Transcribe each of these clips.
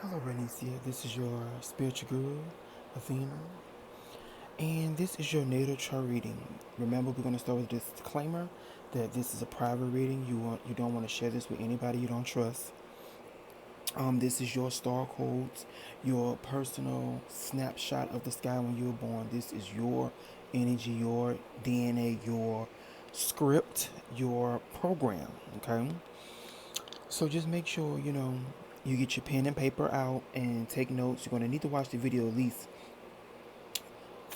Hello, Renisia. This is your spiritual guru, Athena, and this is your natal chart reading. Remember, we're going to start with this disclaimer that this is a private reading. You don't want to share this with anybody you don't trust. This is your star codes, your personal snapshot of the sky when you were born. This is your energy, your DNA, your script, your program. Okay. So just make sure you get your pen and paper out and take notes. You're gonna need to watch the video at least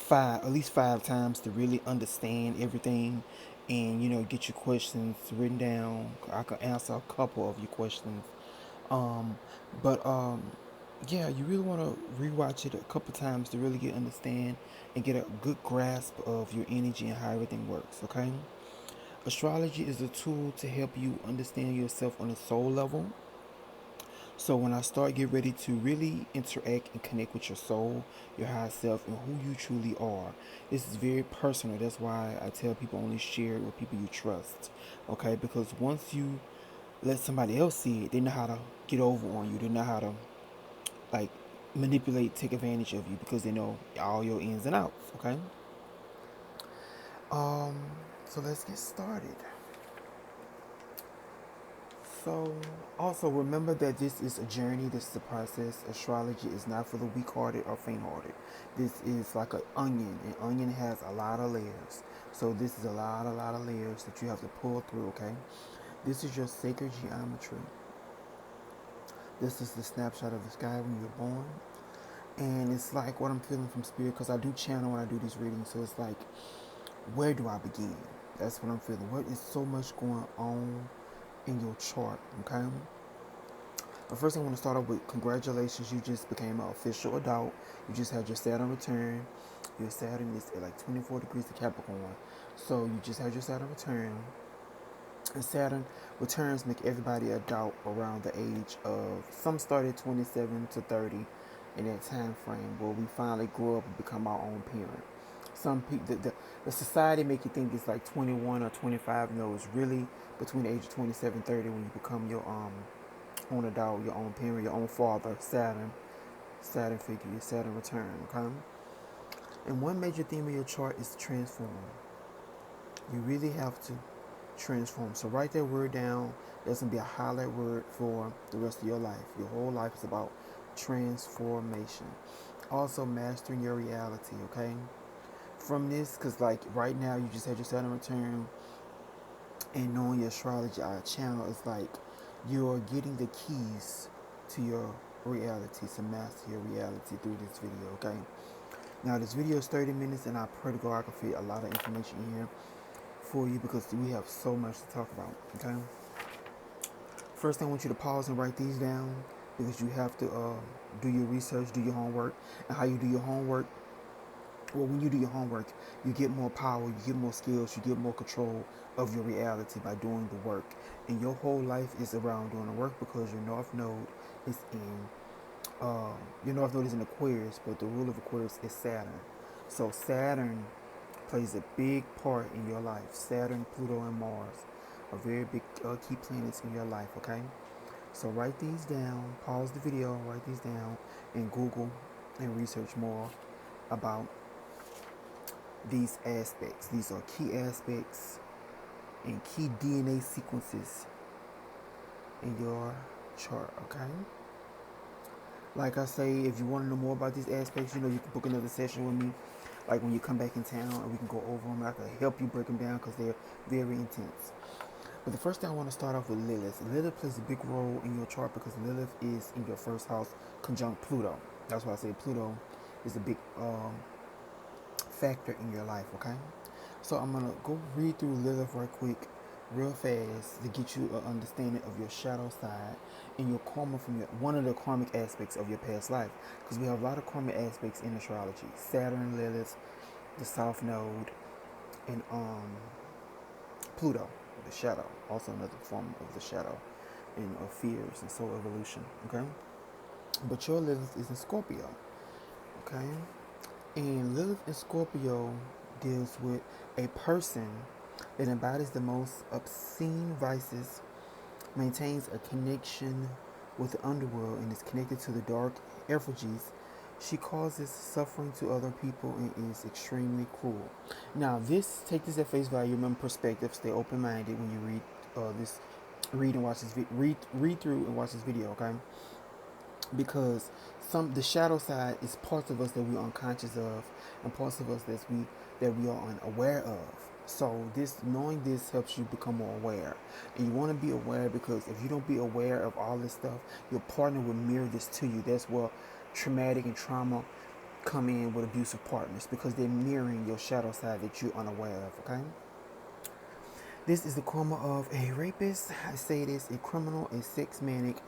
five times to really understand everything, and get your questions written down. I can answer a couple of your questions, um, but yeah, you really want to rewatch it a couple times to really understand and get a good grasp of your energy and how everything works. Okay. Astrology is a tool to help you understand yourself on a soul level. So when I start, get ready to really interact and connect with your soul, your higher self, and who you truly are. This is very personal. That's why I tell people only share it with people you trust. Okay? Because once you let somebody else see it, they know how to get over on you. They know how to like manipulate, take advantage of you because they know all your ins and outs. Okay? Um, so let's get started. So, also remember that this is a journey, this is a process. Astrology is not for the weak hearted or faint hearted. This is like an onion. An onion has a lot of layers. So, this is a lot of layers that you have to pull through, okay? This is your sacred geometry. This is the snapshot of the sky when you're born. And it's like what I'm feeling from spirit because I do channel when I do these readings. So, it's like, where do I begin? That's what I'm feeling. What is so much going on in your chart, okay? But first, I want to start off with congratulations. You just became an official adult. You just had your Saturn return. Your Saturn is at like 24 degrees to Capricorn. So you just had your Saturn return. And Saturn returns make everybody adult around the age of, some started 27 to 30 in that time frame where we finally grow up and become our own parent. Some people, the society make you think it's like 21 or 25. No, it's really between the age of 27 and 30 when you become your own adult, your own parent, your own father, Saturn figure, your Saturn return, okay? And one major theme of your chart is transform. You really have to transform. So write that word down. That's going to be a highlight word for the rest of your life. Your whole life is about transformation. Also mastering your reality, okay? From this, because like right now you just had your Saturn return, and knowing your astrology channel is like you're getting the keys to your reality, to master your reality through this video, okay? Now this video is 30 minutes and I pray to God I can fit a lot of information in here for you because we have so much to talk about, okay? First thing, I want you to pause and write these down because you have to do your research, do your homework. And how you do your homework, well, when you do your homework, you get more power, you get more skills, you get more control of your reality by doing the work. And your whole life is around doing the work because your North Node is your North Node is in Aquarius, but the ruler of Aquarius is Saturn. So Saturn plays a big part in your life. Saturn, Pluto, and Mars are very big key planets in your life, okay? So write these down, pause the video, write these down, and Google and research more about these aspects. These are key aspects and key DNA sequences in your chart, okay? Like I say, if you want to know more about these aspects, you can book another session with me. Like when you come back in town, and we can go over them. I can help you break them down because they're very intense. But the first thing I want to start off with Lilith. Lilith plays a big role in your chart because Lilith is in your first house conjunct Pluto. That's why I say Pluto is a big factor in your life, okay? So I'm going to go read through Lilith right quick, real fast, to get you an understanding of your shadow side and your karma from one of the karmic aspects of your past life. Because we have a lot of karmic aspects in astrology. Saturn, Lilith, the South Node, and Pluto, the shadow, also another form of the shadow and of fears and soul evolution, okay? But your Lilith is in Scorpio, okay? And Lilith in Scorpio deals with a person that embodies the most obscene vices, maintains a connection with the underworld and is connected to the dark effigies. She causes suffering to other people and is extremely cruel. Now, this take this at face value. Remember, perspective. Stay open-minded when you read this, read and watch this, read through and watch this video. Okay, because the shadow side is parts of us that we're unconscious of, and parts of us that we are unaware of. So this knowing this helps you become more aware, and you want to be aware because if you don't be aware of all this stuff, your partner will mirror this to you. That's where traumatic and trauma come in with abusive partners, because they're mirroring your shadow side that you're unaware of. Okay. This is the karma of a rapist, a sadist, a criminal, a sex maniac,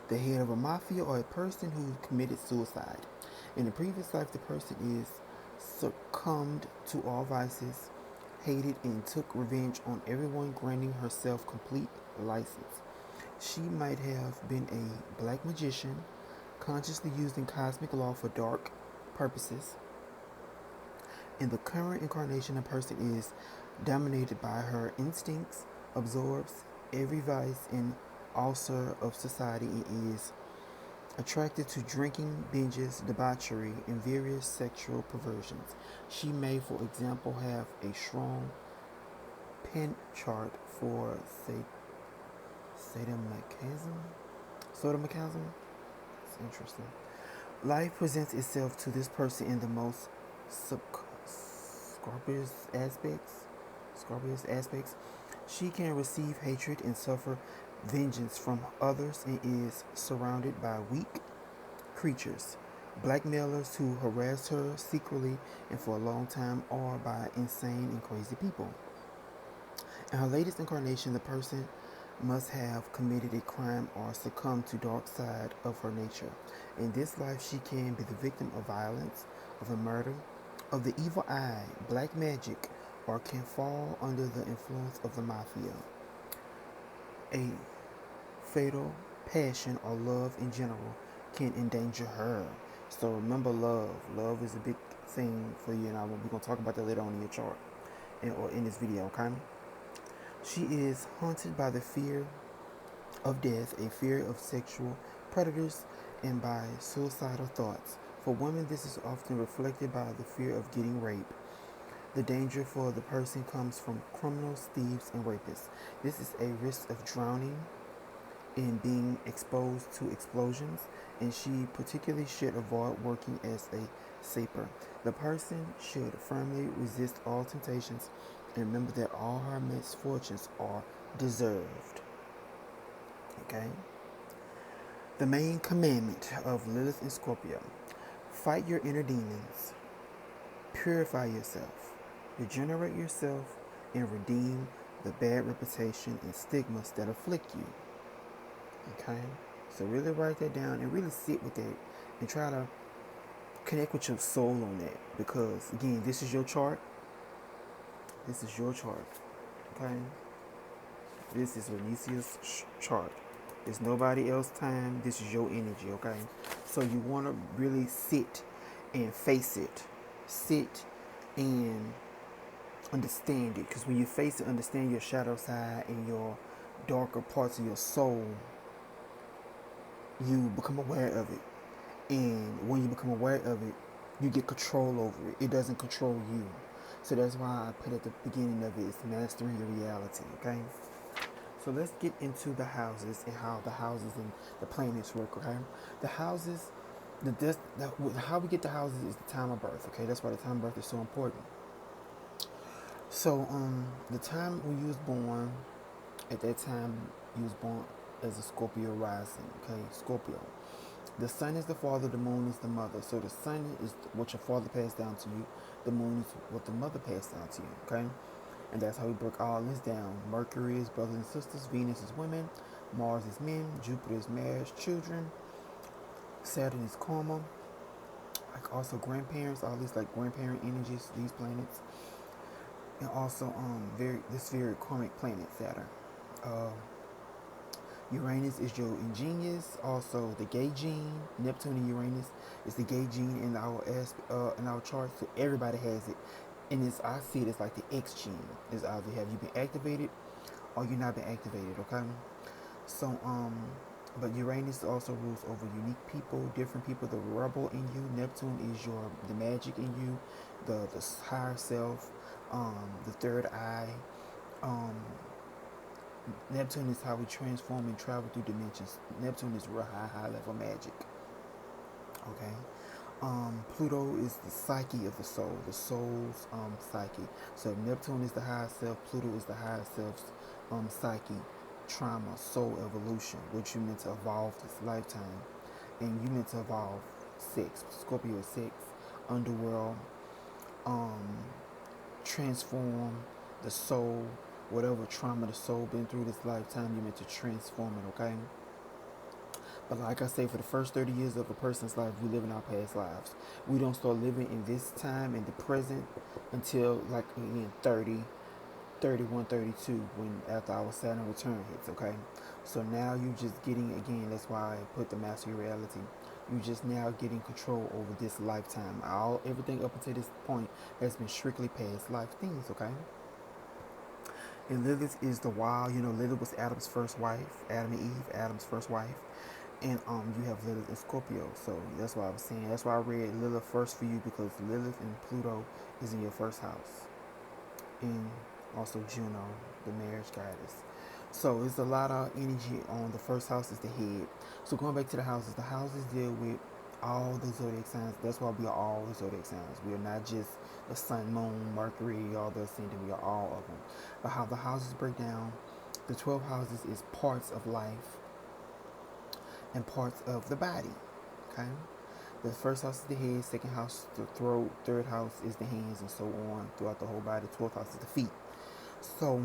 the head of a mafia, or a person who committed suicide. In the previous life, the person is succumbed to all vices, hated, and took revenge on everyone, granting herself complete license. She might have been a black magician, consciously using cosmic law for dark purposes. In the current incarnation, a person is dominated by her instincts, absorbs every vice and ulcer of society, and is attracted to drinking, binges, debauchery, and various sexual perversions. She may, for example, have a strong pen chart for sadomasochism. Sadomasochism? It's interesting. Life presents itself to this person in the most scorpious aspects. She can receive hatred and suffer vengeance from others and is surrounded by weak creatures, blackmailers who harass her secretly and for a long time, or by insane and crazy people. In her latest incarnation, the person must have committed a crime or succumbed to dark side of her nature. In this life, she can be the victim of violence, of a murder, of the evil eye, black magic, or can fall under the influence of the mafia. A fatal passion or love in general can endanger her. So remember love. Love is a big thing for you, and we're going to talk about that later on in your chart or in this video, okay? She is haunted by the fear of death, a fear of sexual predators, and by suicidal thoughts. For women, this is often reflected by the fear of getting raped. The danger for the person comes from criminals, thieves, and rapists. This is a risk of drowning and being exposed to explosions, and she particularly should avoid working as a saper. The person should firmly resist all temptations and remember that all her misfortunes are deserved. Okay? The main commandment of Lilith and Scorpio: fight your inner demons, purify yourself, regenerate yourself, and redeem the bad reputation and stigmas that afflict you. Okay? So really write that down and really sit with that and try to connect with your soul on that, because again, this is your chart. This is your chart. Okay? This is Renisia's chart. It's nobody else's time. This is your energy, okay? So you want to really sit and face it. Sit and understand it. Because when you face it, understand your shadow side and your darker parts of your soul, you become aware of it. And when you become aware of it, you get control over it. It doesn't control you. So that's why I put at the beginning of it, it's mastering your reality, okay? So let's get into the houses and how the houses and the planets work, okay? The houses, how we get the houses is the time of birth, okay? That's why the time of birth is so important. So, the time when you was born, at that time, you was born as a Scorpio rising, okay? Scorpio. The sun is the father, the moon is the mother. So the sun is what your father passed down to you. The moon is what the mother passed down to you, okay? And that's how we break all this down. Mercury is brothers and sisters. Venus is women. Mars is men. Jupiter is marriage, children. Saturn is karma. Like also grandparents, all these like grandparent energies, these planets. And also very karmic planet, Saturn. Uranus is your ingenious, also the gay gene. Neptune and Uranus is the gay gene in our chart, so everybody has it. And I see it as like the X gene. Is either have you been activated or you're not been activated, okay? So But Uranus also rules over unique people, different people, the rebel in you. Neptune is the magic in you, the higher self, the third eye. Um, Neptune is how we transform and travel through dimensions. Neptune is real high level magic. Okay. Pluto is the psyche of the soul, the soul's psyche. So Neptune is the higher self, Pluto is the higher self's psyche, trauma, soul evolution, which you meant to evolve this lifetime. And you meant to evolve sex, Scorpio sex, underworld, um, transform the soul, whatever trauma the soul been through this lifetime, you meant to transform it, okay? But like I say, for the first 30 years of a person's life, we live in our past lives. We don't start living in this time, in the present, until like again 30, 31, 32, when after our Saturn return hits, okay? So now you just getting, again, that's why I put the master your reality. You just now getting control over this lifetime. Everything up until this point has been strictly past life things, okay? And Lilith is the wild, Lilith was Adam's first wife, Adam and Eve, Adam's first wife. And you have Lilith and Scorpio. So that's why I was saying, that's why I read Lilith first for you, because Lilith and Pluto is in your first house. And also Juno, the marriage goddess. So it's a lot of energy on the first house is the head. So going back to the houses deal with all the zodiac signs. That's why we are all the zodiac signs. We are not just the sun, moon, Mercury, all the ascendant. We are all of them. But how the houses break down, the 12 houses is parts of life and parts of the body. Okay? The first house is the head, second house the throat, third house is the hands, and so on throughout the whole body. 12th house is the feet. So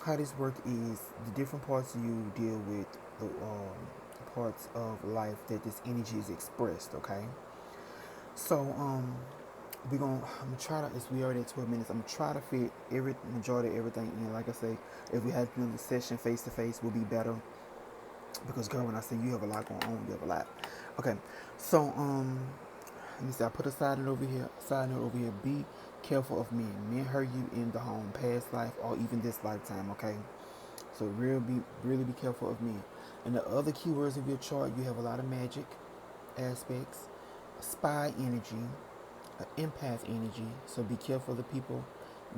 how this work is the different parts of you deal with the parts of life that this energy is expressed. Okay. So I'm gonna try to, as we already at 12 minutes, I'm gonna try to fit every majority of everything in. Like I say, if we had to do the session face to face, will be better. Because girl, when I say you have a lot going on, you have a lot. Okay, so let me see. I put a side note over here. Side note over here. Be careful of men. Men hurt you in the home, past life, or even this lifetime. Okay, so really be careful of men. And the other keywords of your chart, you have a lot of magic aspects, spy energy, empath energy. So be careful of the people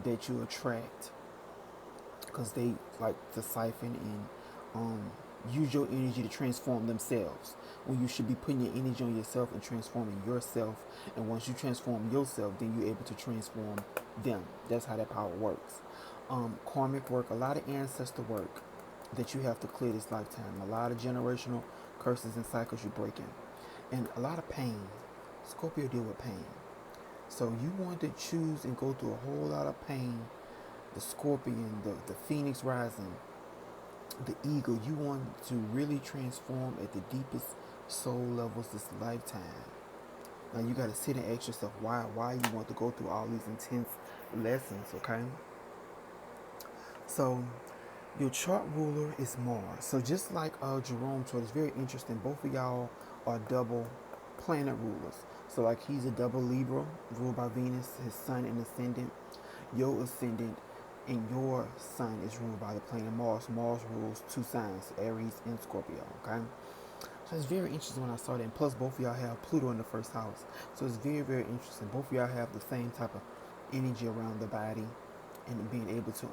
that you attract, because they like to siphon and use your energy to transform themselves, when you should be putting your energy on yourself and transforming yourself. And once you transform yourself, then you're able to transform them. That's how that power works. Karmic work, a lot of ancestor work that you have to clear this lifetime, a lot of generational curses and cycles you're breaking, and a lot of pain. Scorpio deal with pain, so you want to choose and go through a whole lot of pain. The scorpion, the phoenix rising, the eagle, you want to really transform at the deepest soul levels this lifetime. Now you got to sit and ask yourself why you want to go through all these intense lessons, okay? So your chart ruler is Mars. So just like Jerome chart, it's very interesting. Both of y'all are double planet rulers. So like he's a double Libra, ruled by Venus, his sun and ascendant. Your ascendant and your sun is ruled by the planet Mars. Mars rules two signs, Aries and Scorpio, okay? So it's very interesting when I saw that. And plus, both of y'all have Pluto in the first house. So it's very interesting. Both of y'all have the same type of energy around the body and being able to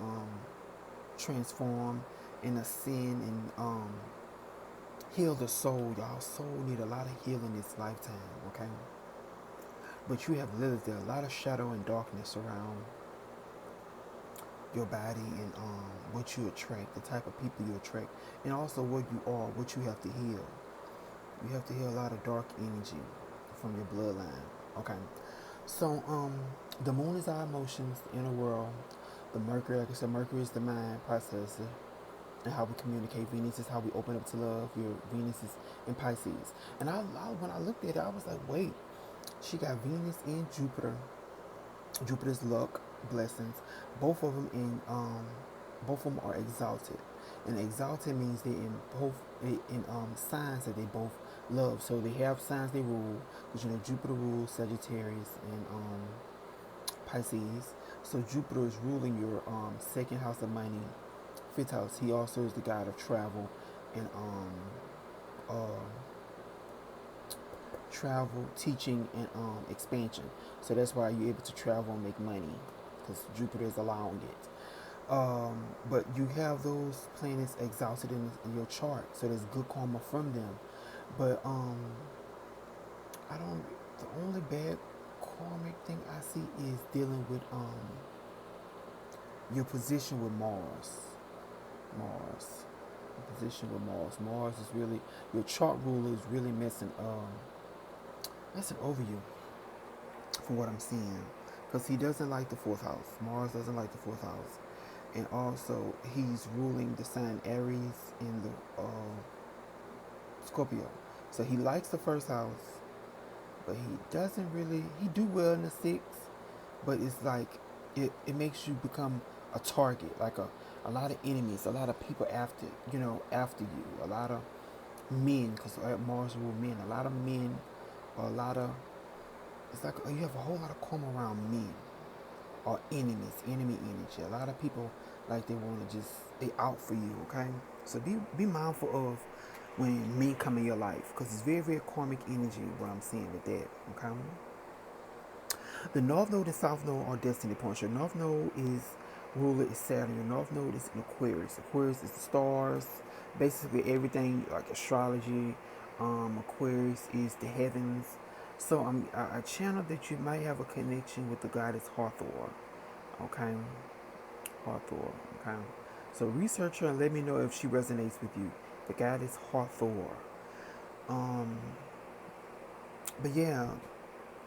transform and ascend and heal the soul. Y'all soul need a lot of healing this lifetime, okay? But you have Lilith there, a lot of shadow and darkness around your body and what you attract, the type of people you attract, and also what you are, what you have to heal. You have to heal a lot of dark energy from your bloodline. Okay. So the moon is our emotions, the inner world. The Mercury, like I said, Mercury is the mind processor and how we communicate. Venus is how we open up to love. Your Venus is in Pisces. And when I looked at it, I was like, wait, she got Venus and Jupiter. Jupiter's luck, blessings. Both of them both of them are exalted. And exalted means they in both in signs that they both love. So they have signs they rule, because Jupiter rules Sagittarius and Pisces. So Jupiter is ruling your second house of money, fifth house. He also is the god of travel and travel, teaching, and expansion. So that's why you're able to travel and make money because Jupiter is allowing it. But you have those planets exalted in your chart, so there's good karma from them. But I don't. The only bad karmic thing I see is dealing with your position with Mars. Mars. Position with Mars. Mars is really your chart ruler is really messing over you from what I'm seeing, because he doesn't like the fourth house. Mars doesn't like the fourth house, and also he's ruling the sign Aries in the Scorpio. So he likes the first house, but he doesn't really. He do well in the sixth, but it's like it makes you become a target, like a lot of enemies, a lot of people after you, a lot of men, because Mars rule men, a lot of men, or a lot of it's like you have a whole lot of karma around men or enemies, enemy energy. A lot of people like they want to just they out for you. Okay, so be mindful of when men come in your life, because it's very very karmic energy. What I'm saying with that. Okay. The North Node and South Node are destiny points. Your North Node is ruler is Saturn. Your North Node is in Aquarius. Aquarius is the stars, basically everything like astrology. Aquarius is the heavens. So I channel that you might have a connection with the goddess Hathor. Okay, Hathor. Okay, so research her and let me know if she resonates with you. The goddess Hathor. Um, but yeah,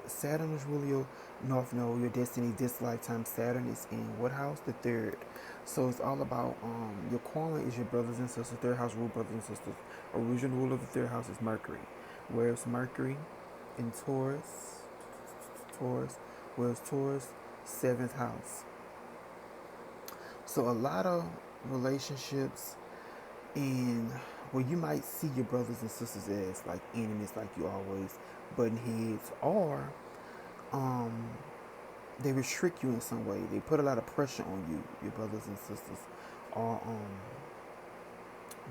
Saturn is really your North Node, your destiny this lifetime. Saturn is in what house? The third. So it's all about your karma is your brothers and sisters. Third house rule brothers and sisters. Original rule of the third house is Mercury. Where's Mercury in Taurus? Taurus. Where's Taurus? Seventh house. So a lot of relationships in where you might see your brothers and sisters as like enemies, like you always button heads, or um, they restrict you in some way. They put a lot of pressure on you, your brothers and sisters, are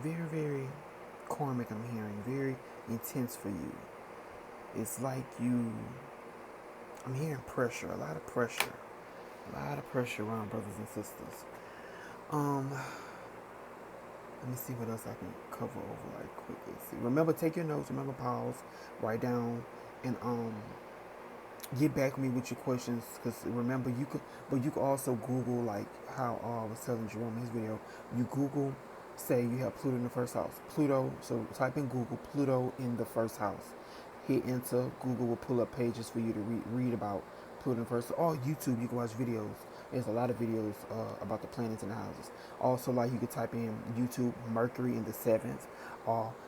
very, very karmic. I'm hearing very intense for you. It's like I'm hearing pressure, a lot of pressure, around brothers and sisters. Um, Let me see what else I can cover over like quickly. See, remember, take your notes. Remember, pause, write down, and get back with me with your questions. Because remember, you could also Google like how I was telling Jerome in his video. You Google, say you have Pluto in the first house. Pluto. So type in Google Pluto in the first house. Hit enter. Google will pull up pages for you to read about Pluto in the first. Or YouTube, you can watch videos. There's a lot of videos about the planets and the houses. Also, like you could type in YouTube Mercury in the seventh.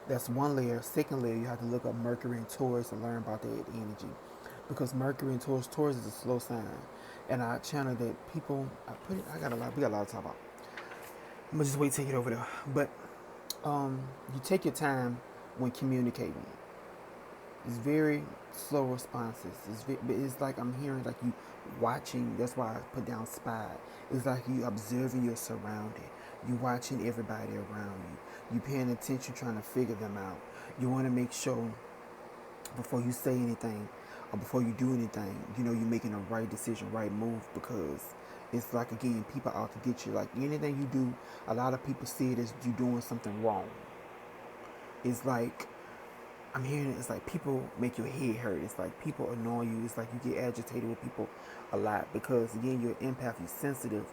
That's one layer. Second layer, you have to look up Mercury and Taurus and learn about their energy, because Mercury and Taurus is a slow sign. And I channel that people. We got a lot to talk about. I'm gonna just wait till you get over there. But you take your time when communicating. It's very slow responses. It's like I'm hearing like you watching. That's why I put down spy. It's like you observing your surrounding. You watching everybody around you. You paying attention, trying to figure them out. You want to make sure before you say anything or before you do anything, you're making a right decision, right move, because it's like, again, people out to get you. Like anything you do, a lot of people see it as you doing something wrong. It's like I'm hearing it's like people make your head hurt. It's like people annoy you. It's like you get agitated with people a lot because, again, you're an empath, you're sensitive.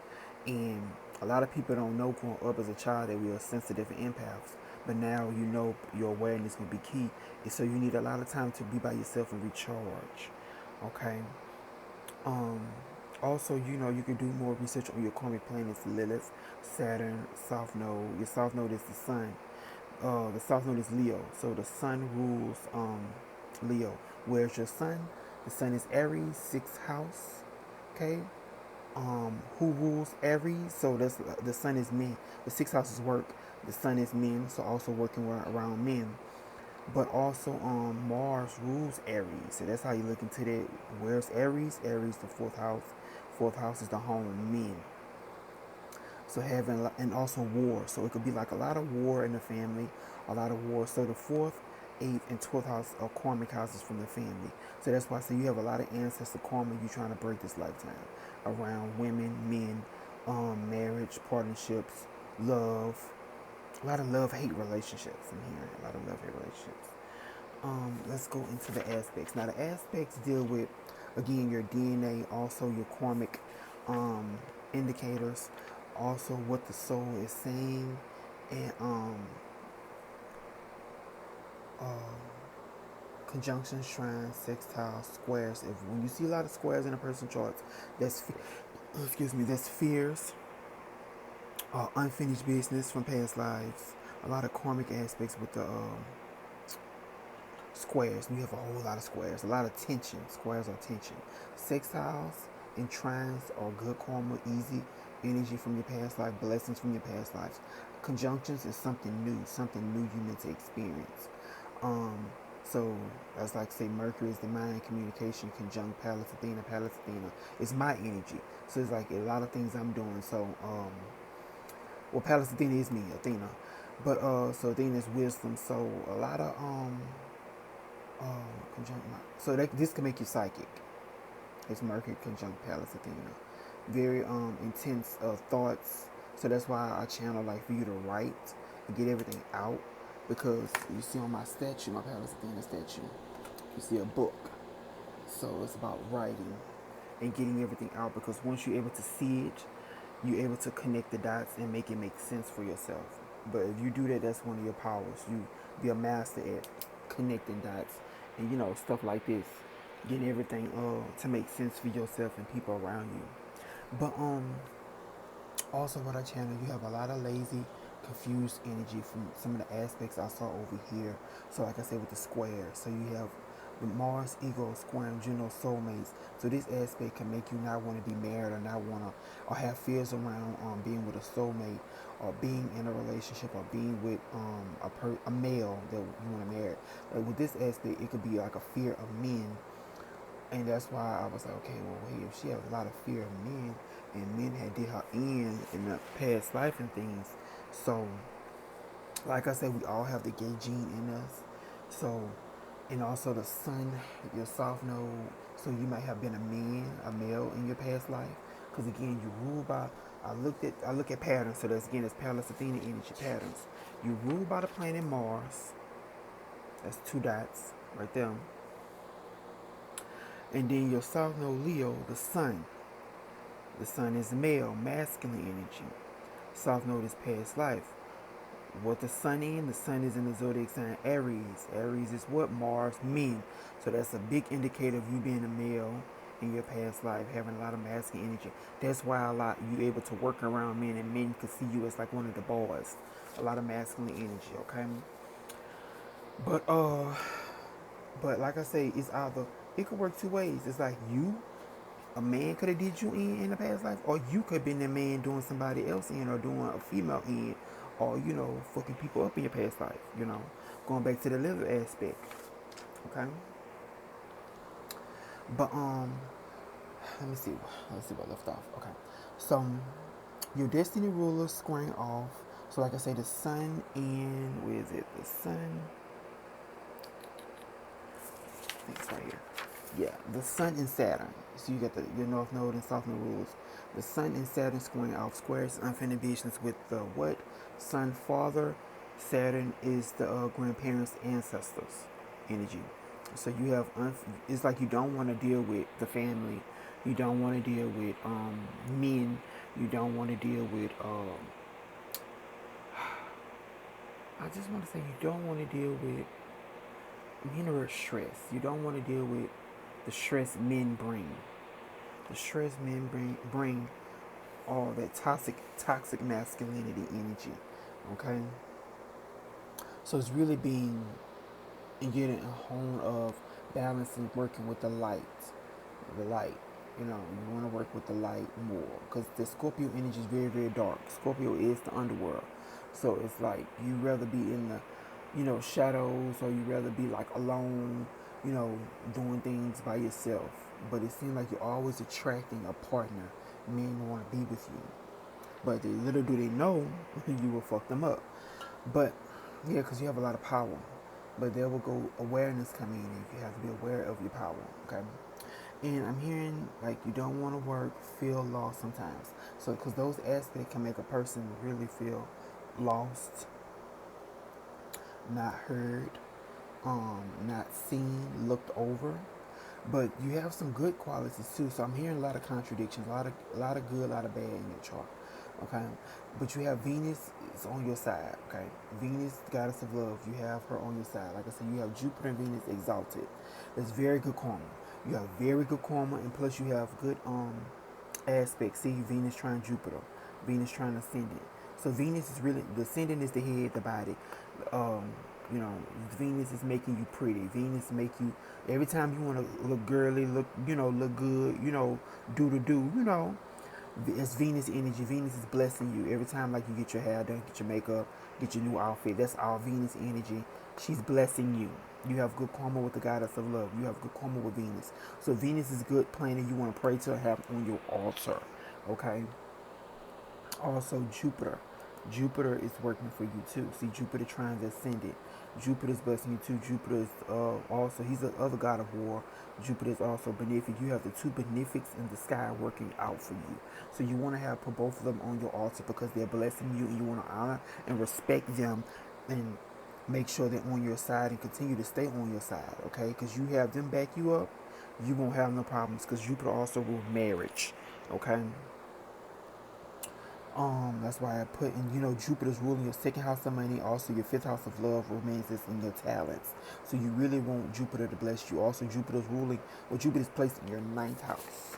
And a lot of people don't know growing up as a child that we are sensitive and empaths. But now your awareness will be key. And so you need a lot of time to be by yourself and recharge. Okay? Um, Also, you can do more research on your karmic planets, Lilith, Saturn, South Node. Your South Node is the Sun. The South Node is Leo. So the Sun rules Leo. Where's your Sun? The Sun is Aries, sixth house. Okay. Who rules Aries? So that's the Sun is men. The sixth house is work. The Sun is men. So also working around men. But also Mars rules Aries. So that's how you look into that. Where's Aries? Aries, the fourth house. Fourth house is the home, men. So and also war. So it could be like a lot of war in the family, a lot of war. So the fourth 8th, and 12th house are karmic houses from the family. So that's why I say you have a lot of ancestor karma you're trying to break this lifetime around women, men, marriage, partnerships, love. A lot of love-hate relationships. I'm hearing a lot of love-hate relationships. Let's go into the aspects. Now the aspects deal with, again, your DNA, also your karmic indicators, also what the soul is saying, and uh, conjunctions, shrines, sextiles, squares. If when you see a lot of squares in a person's charts, that's that's fears, unfinished business from past lives. A lot of karmic aspects with the squares. You have a whole lot of squares, a lot of tension. Squares are tension. Sextiles and trines are good karma, easy energy from your past life, blessings from your past lives. Conjunctions is something new you meant to experience. Um, so as like say Mercury is the mind, communication, conjunct Pallas Athena. Pallas Athena is my energy. So it's like a lot of things I'm doing. So well, Pallas Athena is me, Athena, but so Athena is wisdom. So a lot of conjunct. So that this can make you psychic. It's Mercury conjunct Pallas Athena. Very intense thoughts. So that's why I channel like for you to write and get everything out. Because you see on my statue, my Pallas Athena statue, you see a book. So it's about writing and getting everything out. Because once you're able to see it, you're able to connect the dots and make it make sense for yourself. But if you do that, that's one of your powers. You be a master at connecting dots and stuff like this, getting everything to make sense for yourself and people around you. But also what I channel, you have a lot of lazy, confused energy from some of the aspects I saw over here. So like I said with the square, so you have Mars, ego, square, Juno, soulmates. So this aspect can make you not want to be married or not want to, or have fears around being with a soulmate or being in a relationship or being with a male that you want to marry. Like with this aspect, it could be like a fear of men. And that's why I was like, okay, well, wait, if she has a lot of fear of men, and men had did her in the past life and things. So, like I said, we all have the gay gene in us. So, and also the sun, your south node. So you might have been a male in your past life. Because again, you rule by. I look at patterns. So that's Pallas Athena energy patterns. You rule by the planet Mars. That's two dots right there. And then your south node Leo, the sun. The sun is male, masculine energy. South node is past life. What the sun in? The sun is in the zodiac sign Aries. Aries is what? Mars, men. So that's a big indicator of you being a male in your past life, having a lot of masculine energy. That's why you able to work around men, and men can see you as like one of the boys. A lot of masculine energy, okay? But but like I say, it could work two ways. It's like a man could have did you in the past life, or you could have been a man doing somebody else in, or doing a female in, or fucking people up in your past life. Going back to the liver aspect. Okay. But let me see. Let's see what left off. Okay. So your destiny ruler squaring off. So like I say, the sun and where is it? The sun. I think it's right here. Yeah, the sun and Saturn. So you got your north node and south node rules. The sun and Saturn squaring off. Squares unfinished business with the what? Sun father. Saturn is the grandparents, ancestors energy. So you have it's like you don't want to deal with the family. You don't want to deal with men. You don't want to deal with I just want to say you don't want to deal with mineral stress. You don't want to deal with the stress men bring. The stress men bring all that toxic masculinity energy. Okay? So it's really being and getting a hold of balancing, working with the light. The light. You want to work with the light more. Because the Scorpio energy is very, very dark. Scorpio is the underworld. So it's like you rather be in the shadows, or you rather be like alone, doing things by yourself. But it seems like you're always attracting a partner. Men want to be with you. But little do they know, you will fuck them up. But, yeah, because you have a lot of power. but there will go awareness coming in. You have to be aware of your power. Okay. And I'm hearing like you don't want to work, feel lost sometimes. So, because those aspects can make a person really feel lost, not heard, not seen, looked over. But you have some good qualities too. So I'm hearing a lot of contradictions, a lot of good, a lot of bad in your chart. Okay, but you have Venus is on your side. Okay, Venus, the goddess of love, you have her on your side. Like I said, you have Jupiter and Venus exalted. That's very good karma. You have very good karma, and plus you have good aspects. See, Venus trying Jupiter, Venus trying ascendant. So Venus is really the ascendant is the head, the body. Um, you know, Venus is making you pretty. Venus make you every time you want to look girly, look good. Do to do. It's Venus energy. Venus is blessing you every time. Like you get your hair done, get your makeup, get your new outfit. That's all Venus energy. She's blessing you. You have good karma with the goddess of love. You have good karma with Venus. So Venus is good planet you want to pray to have on your altar. Okay. Also Jupiter. Jupiter is working for you too. See, Jupiter trying to ascend it. Jupiter's blessing you too. Jupiter is also, he's the other god of war. Jupiter is also benefic. You have the two benefics in the sky working out for you. So you want to have put both of them on your altar because they're blessing you, and you want to honor and respect them and make sure they're on your side and continue to stay on your side. Okay, because you have them back you up, you won't have no problems because Jupiter also rules marriage. Okay. That's why I put in, Jupiter's ruling your second house of money, also your fifth house of love, romances, and your talents. So you really want Jupiter to bless you. Also, Jupiter's placed in your ninth house.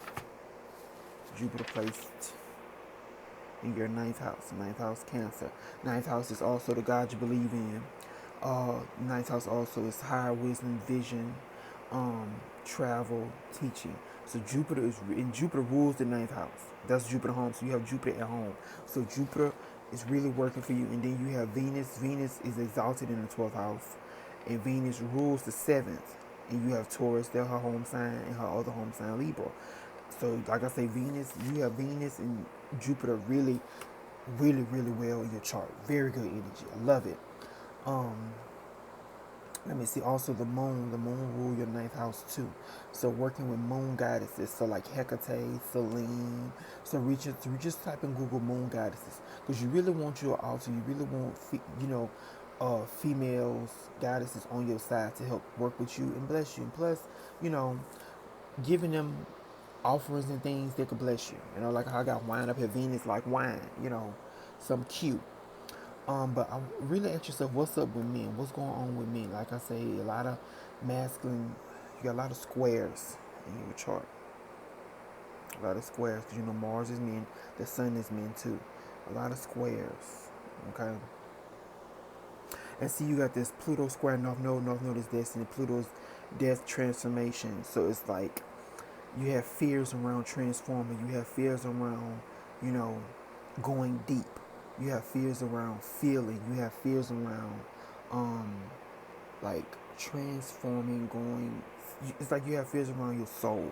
Jupiter placed in your ninth house, Cancer. Ninth house is also the God you believe in. Ninth house also is higher wisdom, vision, travel, teaching. So Jupiter rules the ninth house. That's Jupiter home. So you have Jupiter at home. So Jupiter is really working for you. And then you have Venus. Venus is exalted in the 12th house. And Venus rules the 7th. And you have Taurus, they're her home sign, and her other home sign, Libra. So like I say, you have Venus and Jupiter really, really, really well in your chart. Very good energy. I love it. Um, Let me see. Also, the moon rule your ninth house too. So working with moon goddesses, so like Hecate, Selene. So just type in Google moon goddesses because you really want your altar. You really want females goddesses on your side to help work with you and bless you. And plus, you know, giving them offerings and things that could bless you. Like how I got wine up here, Venus like wine. Some cute. But I really ask yourself, what's up with men? What's going on with men? Like I say, a lot of masculine, you got a lot of squares in your chart. A lot of squares, because Mars is men, the sun is men too. A lot of squares, okay? And see, you got this Pluto square, North Node is destiny, Pluto's death transformation. So it's like you have fears around transforming, you have fears around, you know, going deep. You have fears around feeling. You have fears around, like transforming, going. It's like you have fears around your soul.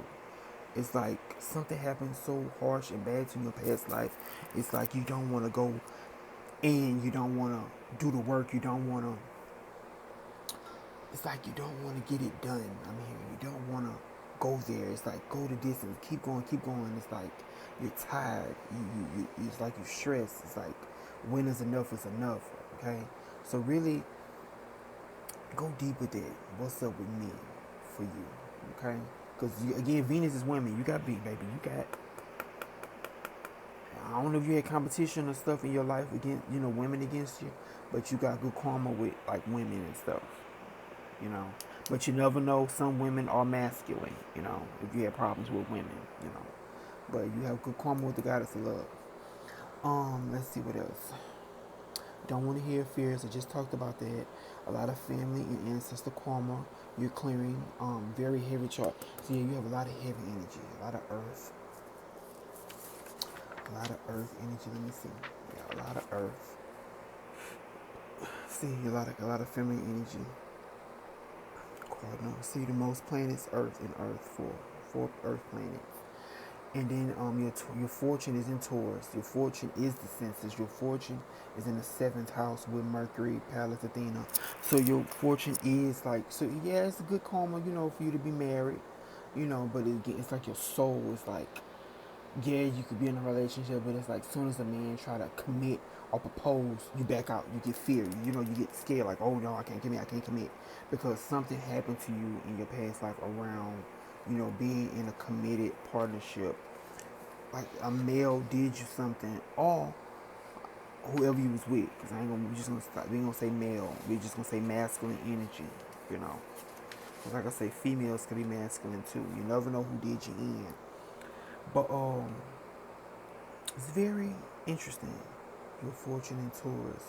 It's like something happened so harsh and bad to your past life. It's like you don't want to go in. You don't want to do the work. You don't want to. It's like you don't want to get it done. I'm here. You don't want to go there. It's like go the distance. Keep going. Keep going. It's like you're tired. It's like you're stressed. It's like when is enough is enough. Okay. So really go deep with it. What's up with me for you? Okay. Because again, Venus is women. You got big, baby. You got. I don't know if you had competition or stuff in your life against, women against you, but you got good karma with like women and stuff. But you never know, some women are masculine, if you have problems with women. But you have good karma with the goddess of love. Let's see what else. Don't want to hear fears. I just talked about that. A lot of family and ancestor karma. You're clearing. Very heavy chart. So yeah, you have a lot of heavy energy, a lot of earth. A lot of earth energy. Let me see. Yeah, a lot of earth. See, a lot of family energy. See, the most planets Earth and Earth, four Earth planets. And then your fortune is in Taurus. Your fortune is the senses. Your fortune is in the seventh house with Mercury, Pallas Athena. So your fortune is like, so yeah, it's a good karma, for you to be married, but it's like your soul is like, yeah, you could be in a relationship, but it's like as soon as a man try to commit or propose, you back out. You get feared. You get scared. Like, oh no, I can't commit. I can't commit because something happened to you in your past life around, being in a committed partnership. Like a male did you something, or whoever you was with. Because I ain't gonna we just gonna stop. We ain't gonna say male. We just gonna say masculine energy. You know. Like I say, females can be masculine too. You never know who did you in. But it's very interesting. Your fortune in Taurus.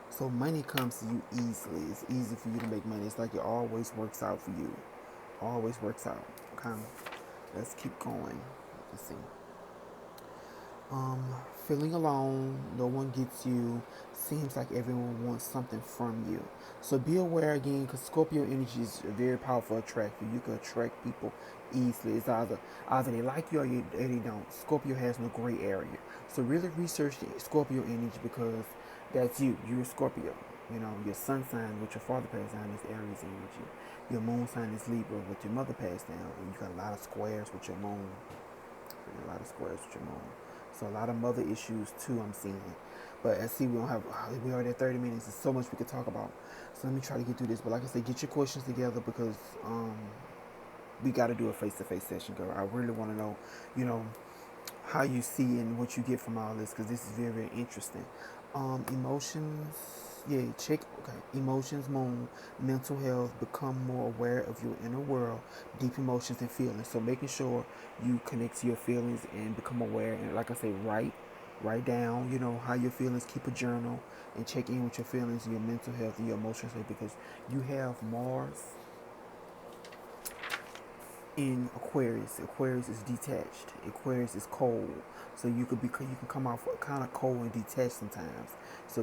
So money comes to you easily. It's easy for you to make money. It's like it always works out for you. Always works out. Okay. Let's keep going. Let's see. Um, Feeling alone, no one gets you. Seems like everyone wants something from you. So be aware again, because Scorpio energy is a very powerful attractor. You can attract people easily. It's either they like you or they don't. Scorpio has no gray area. So really research the Scorpio energy because that's you. You're a Scorpio. Your sun sign, which your father passed down, is Aries energy. Your moon sign is Libra, what your mother passed down, and you got a lot of squares with your moon. A lot of squares with your moon. So a lot of mother issues too, I'm seeing. But I see we already at 30 minutes. There's so much we could talk about. So let me try to get through this. But like I said, get your questions together because we got to do a face-to-face session, girl. I really want to know, you know, how you see and what you get from all this because this is very, very interesting. Emotions, yeah, check. Okay, emotions, moon, mental health. Become more aware of your inner world, deep emotions and feelings. So making sure you connect to your feelings and become aware. And like I say, write down. How your feelings. Keep a journal and check in with your feelings and your mental health and your emotions because you have Mars in Aquarius. Aquarius is detached. Aquarius is cold, so you can come off kind of cold and detached sometimes. So